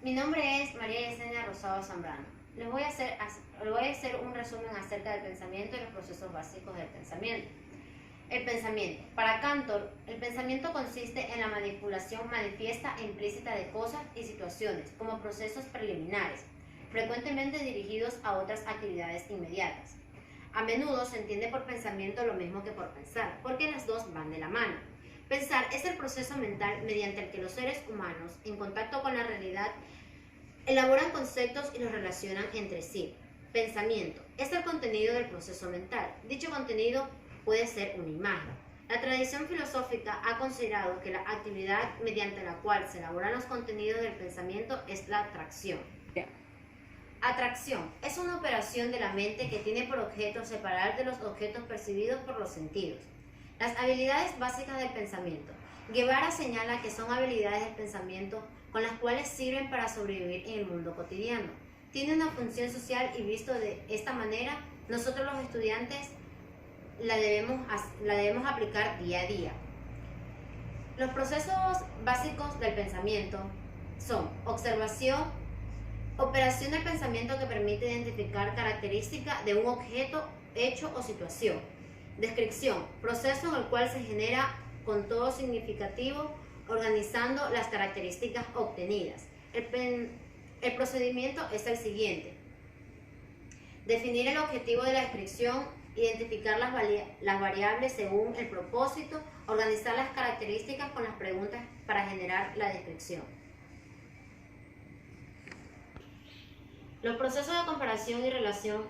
Mi nombre es María Yesenia Rosado Zambrano. Les voy a hacer un resumen acerca del pensamiento y los procesos básicos del pensamiento. El pensamiento. Para Cantor, el pensamiento consiste en la manipulación manifiesta e implícita de cosas y situaciones como procesos preliminares, frecuentemente dirigidos a otras actividades inmediatas. A menudo se entiende por pensamiento lo mismo que por pensar, porque las dos van de la mano. Pensar es el proceso mental mediante el que los seres humanos, en contacto con la realidad, elaboran conceptos y los relacionan entre sí. Pensamiento es el contenido del proceso mental. Dicho contenido puede ser una imagen. La tradición filosófica ha considerado que la actividad mediante la cual se elaboran los contenidos del pensamiento es la atracción. Atracción es una operación de la mente que tiene por objeto separar de los objetos percibidos por los sentidos. Las habilidades básicas del pensamiento. Guevara señala que son habilidades del pensamiento con las cuales sirven para sobrevivir en el mundo cotidiano. Tiene una función social y visto de esta manera, nosotros los estudiantes la debemos aplicar día a día. Los procesos básicos del pensamiento son observación, operación del pensamiento que permite identificar características de un objeto, hecho o situación. Descripción, proceso en el cual se genera con todo significativo, organizando las características obtenidas. El procedimiento es el siguiente: definir el objetivo de la descripción, identificar las variables según el propósito, organizar las características con las preguntas para generar la descripción. Los procesos de comparación y relación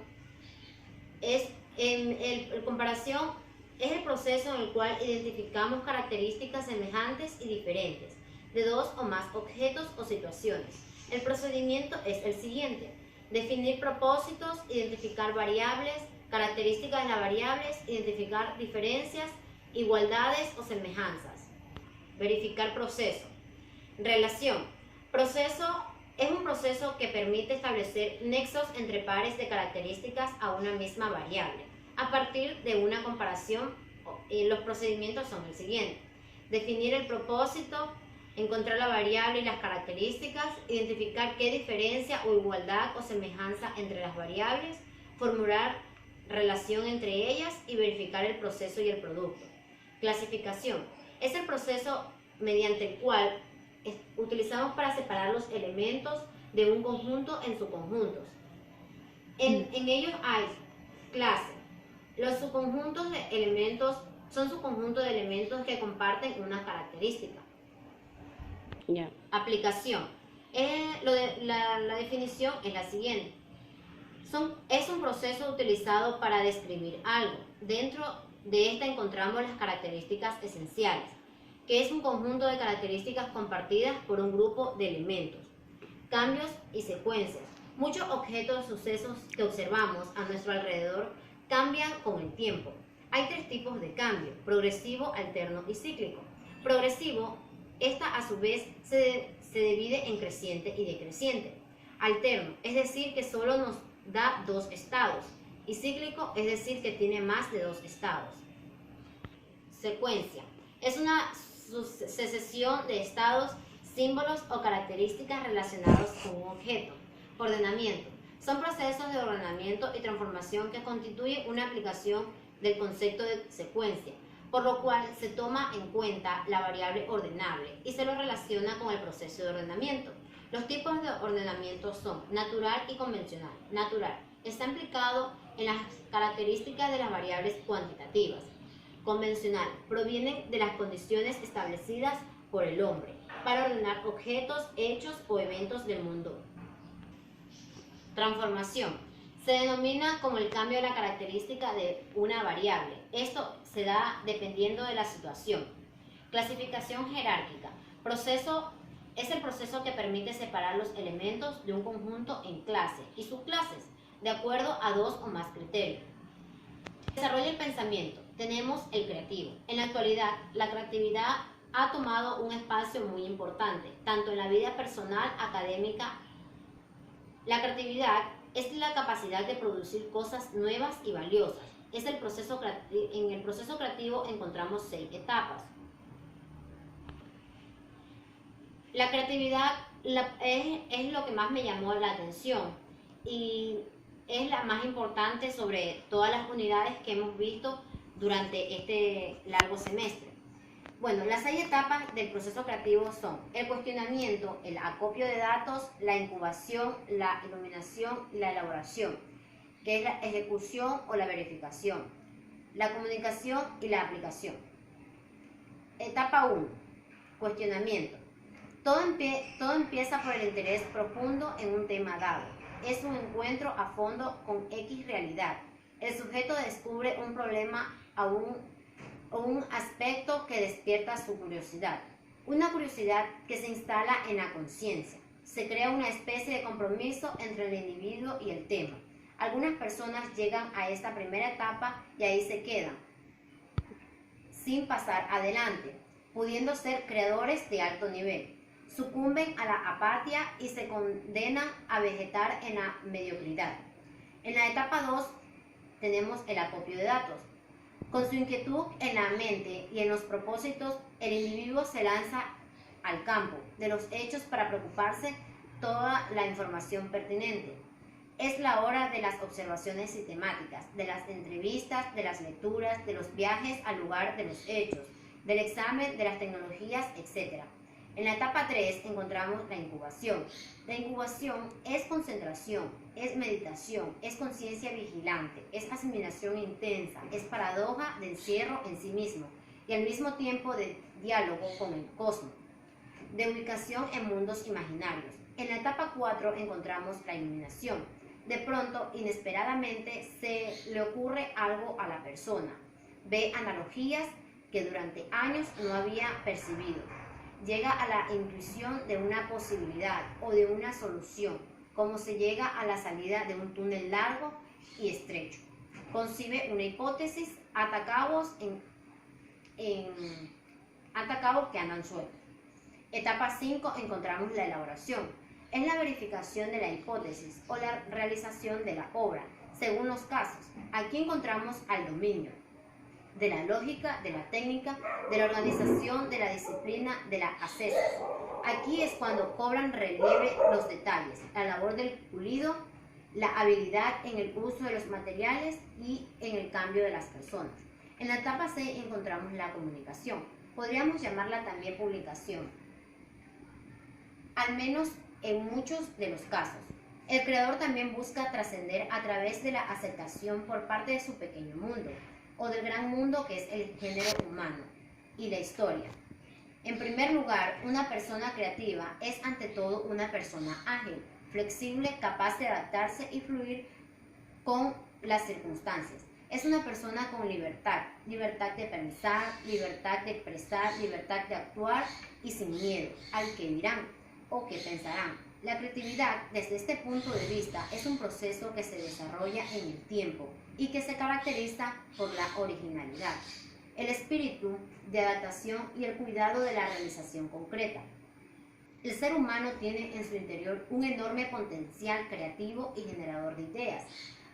comparación es el proceso en el cual identificamos características semejantes y diferentes de dos o más objetos o situaciones. El procedimiento es el siguiente: definir propósitos, identificar variables, características de las variables, identificar diferencias, igualdades o semejanzas. Verificar proceso. Relación. Proceso es un proceso que permite establecer nexos entre pares de características a una misma variable. A partir de una comparación, los procedimientos son el siguiente: definir el propósito, encontrar la variable y las características, identificar qué diferencia o igualdad o semejanza entre las variables, formular relación entre ellas y verificar el proceso y el producto. Clasificación es el proceso mediante el cual utilizamos para separar los elementos de un conjunto en subconjuntos. En ellos hay clase. Los subconjuntos de elementos son subconjuntos de elementos que comparten una característica. Aplicación. La definición es la siguiente: es un proceso utilizado para describir algo. Dentro de esta encontramos las características esenciales, que es un conjunto de características compartidas por un grupo de elementos. Cambios y secuencias. Muchos objetos o sucesos que observamos a nuestro alrededor cambian con el tiempo. Hay tres tipos de cambio: progresivo, alterno y cíclico. Progresivo, esta a su vez se divide en creciente y decreciente. Alterno, es decir, que solo nos da dos estados. Y cíclico, es decir, que tiene más de dos estados. Secuencia. Es una sucesión de estados, símbolos o características relacionados con un objeto. Ordenamiento. Son procesos de ordenamiento y transformación que constituyen una aplicación del concepto de secuencia, por lo cual se toma en cuenta la variable ordenable y se lo relaciona con el proceso de ordenamiento. Los tipos de ordenamiento son natural y convencional. Natural está implicado en las características de las variables cuantitativas. Convencional provienen de las condiciones establecidas por el hombre para ordenar objetos, hechos o eventos del mundo. Transformación se denomina como el cambio de la característica de una variable. Esto se da dependiendo de la situación. Clasificación jerárquica. Es el proceso que permite separar los elementos de un conjunto en clases y subclases de acuerdo a dos o más criterios. Desarrollo del pensamiento. Tenemos el creativo. En la actualidad, la creatividad ha tomado un espacio muy importante, tanto en la vida personal, académica. La creatividad es la capacidad de producir cosas nuevas y valiosas. En el proceso creativo encontramos 6 etapas. La creatividad Es lo que más me llamó la atención y es la más importante sobre todas las unidades que hemos visto durante este largo semestre. Bueno, las 6 etapas del proceso creativo son el cuestionamiento, el acopio de datos, la incubación, la iluminación y la elaboración, que es la ejecución o la verificación, la comunicación y la aplicación. Etapa 1. Cuestionamiento. Todo empieza por el interés profundo en un tema dado. Es un encuentro a fondo con X realidad. El sujeto descubre un problema o un aspecto que despierta su curiosidad. Una curiosidad que se instala en la conciencia. Se crea una especie de compromiso entre el individuo y el tema. Algunas personas llegan a esta primera etapa y ahí se quedan, sin pasar adelante, pudiendo ser creadores de alto nivel. Sucumben a la apatía y se condenan a vegetar en la mediocridad. En la etapa 2 tenemos el acopio de datos. Con su inquietud en la mente y en los propósitos, el individuo se lanza al campo de los hechos para preocuparse toda la información pertinente. Es la hora de las observaciones sistemáticas, de las entrevistas, de las lecturas, de los viajes al lugar de los hechos, del examen de las tecnologías, etc. En la etapa 3 encontramos la incubación. La incubación es concentración, es meditación, es conciencia vigilante, es asimilación intensa, es paradoja de encierro en sí mismo y al mismo tiempo de diálogo con el cosmos, de ubicación en mundos imaginarios. En la etapa 4 encontramos la iluminación. De pronto, inesperadamente, se le ocurre algo a la persona. Ve analogías que durante años no había percibido. Llega a la intuición de una posibilidad o de una solución, como se llega a la salida de un túnel largo y estrecho. Concibe una hipótesis, ata cabos que andan sueltos. Etapa 5 encontramos la elaboración. Es la verificación de la hipótesis o la realización de la obra, según los casos. Aquí encontramos al dominio de la lógica, de la técnica, de la organización, de la disciplina, de la ascesis. Aquí es cuando cobran relieve los detalles, la labor del pulido, la habilidad en el uso de los materiales y en el cambio de las personas. En la etapa 6 encontramos la comunicación. Podríamos llamarla también publicación, al menos en muchos de los casos. El creador también busca trascender a través de la aceptación por parte de su pequeño mundo, o del gran mundo que es el género humano y la historia. En primer lugar, una persona creativa es ante todo una persona ágil, flexible, capaz de adaptarse y fluir con las circunstancias. Es una persona con libertad de pensar, libertad de expresar, libertad de actuar y sin miedo al que dirán o que pensarán. La creatividad, desde este punto de vista, es un proceso que se desarrolla en el tiempo y que se caracteriza por la originalidad, el espíritu de adaptación y el cuidado de la realización concreta. El ser humano tiene en su interior un enorme potencial creativo y generador de ideas.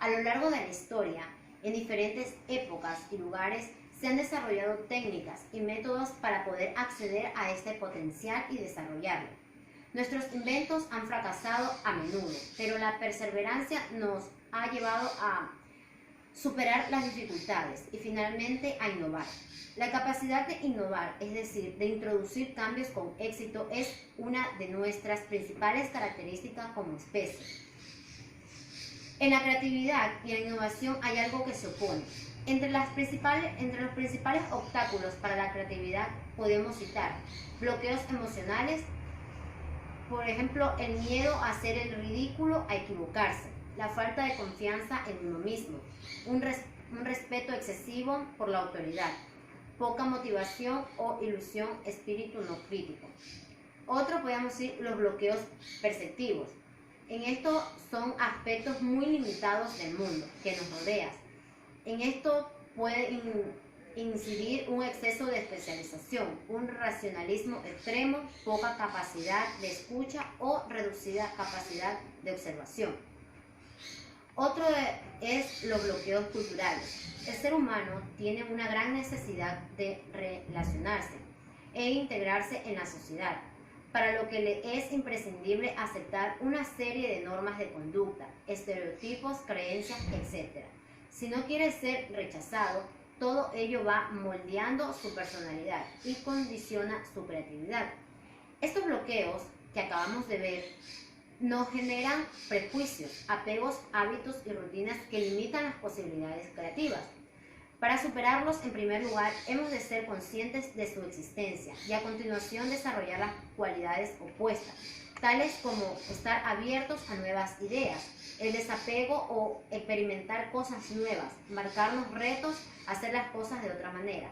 A lo largo de la historia, en diferentes épocas y lugares, se han desarrollado técnicas y métodos para poder acceder a este potencial y desarrollarlo. Nuestros inventos han fracasado a menudo, pero la perseverancia nos ha llevado a superar las dificultades y finalmente a innovar. La capacidad de innovar, es decir, de introducir cambios con éxito, es una de nuestras principales características como especie. En la creatividad y la innovación hay algo que se opone. Entre los principales obstáculos para la creatividad podemos citar bloqueos emocionales, por ejemplo, el miedo a hacer el ridículo, a equivocarse, la falta de confianza en uno mismo, un respeto excesivo por la autoridad, poca motivación o ilusión, espíritu no crítico. Otro, podemos decir, los bloqueos perceptivos. En esto son aspectos muy limitados del mundo que nos rodea. En esto puede incidir un exceso de especialización, un racionalismo extremo, poca capacidad de escucha o reducida capacidad de observación. Otro es los bloqueos culturales. El ser humano tiene una gran necesidad de relacionarse e integrarse en la sociedad. para lo que le es imprescindible aceptar una serie de normas de conducta, estereotipos, creencias, etc. Si no quiere ser rechazado, todo ello va moldeando su personalidad y condiciona su creatividad. Estos bloqueos que acabamos de ver nos generan prejuicios, apegos, hábitos y rutinas que limitan las posibilidades creativas. Para superarlos, en primer lugar, hemos de ser conscientes de su existencia y a continuación desarrollar las cualidades opuestas, tales como estar abiertos a nuevas ideas, el desapego o experimentar cosas nuevas, marcarnos retos, hacer las cosas de otra manera.